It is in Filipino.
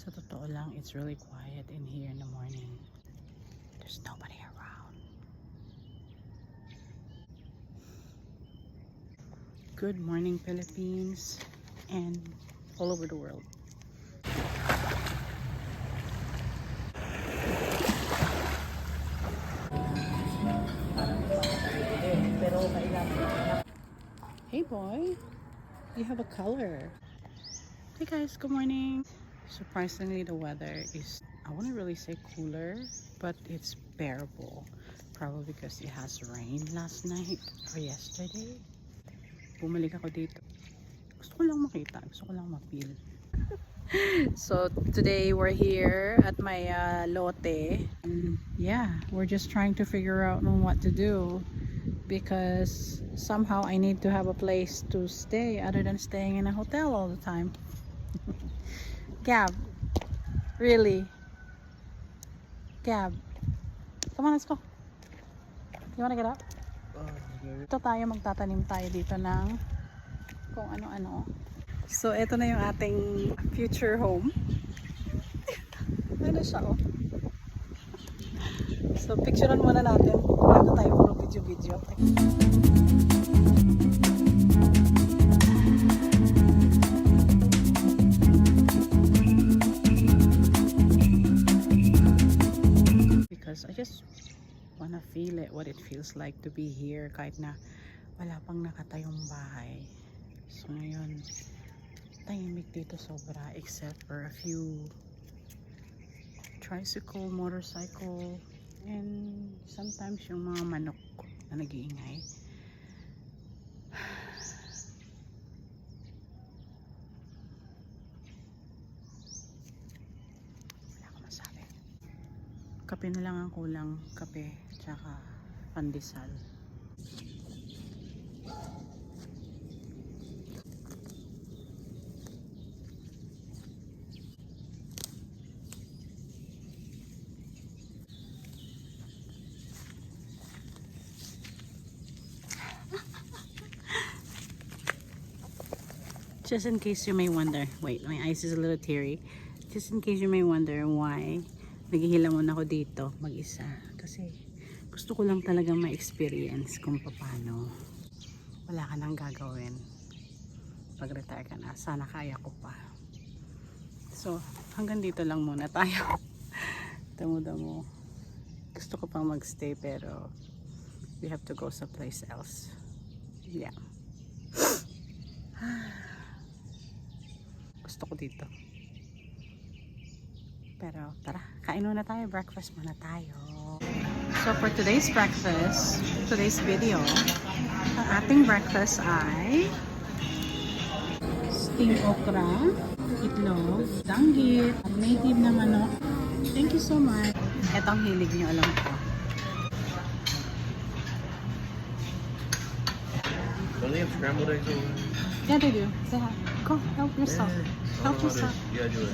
Sa totoo lang, it's really quiet in here in the morning. There's nobody around. Good morning, Philippines, and all over the world. Hey boy, you have a color. Hey guys, good morning. Surprisingly, the weather is, I wouldn't really say cooler, but it's bearable. Probably because it has rained last night or yesterday. Bumalik ako dito. Gusto ko lang makita, gusto ko lang ma-feel. So today we're here at my lote. Yeah, we're just trying to figure out on what to do, because somehow I need to have a place to stay other than staying in a hotel all the time. Gab, really? Gab, come on, let's go. You wanna get up? Ito tayo, magtatanim tayo dito ng kung ano-ano. So ito na yung ating future home. Ano siya, oh. So picturean muna natin bago tayo puro video-video. Because I just wanna feel it, what it feels like to be here kahit na wala pang nakatayong bahay. So ngayon, tahimik dito sobra, except for a few tricycle, motorcycle, and sometimes yung mga manok na nag-iingay. Wala akong masabi. Kape na lang ang kulang, kape tsaka pandesal. Just in case you may wonder, wait, my eyes is a little teary. Just in case you may wonder why naghihilamon ako dito mag-isa. Kasi gusto ko lang talaga ma-experience kung paano wala ka nang gagawin pag-retire ka na. Sana kaya ko pa. So, hanggang dito lang muna tayo. Damo-damo. Gusto ko pang magstay pero we have to go someplace else. Yeah. Gusto ko dito. Pero tara, kain muna tayo. Breakfast muna tayo. So for today's breakfast, today's video, ang ating breakfast ay steamed okra, itlog, danggit, native na manok. Thank you so much. Ito ang hilig niyo, alam ko. Don't they have scrambled eggs over there? Yeah, they do. Say hi. Go, help yourself. Help yourself. Yeah, do it.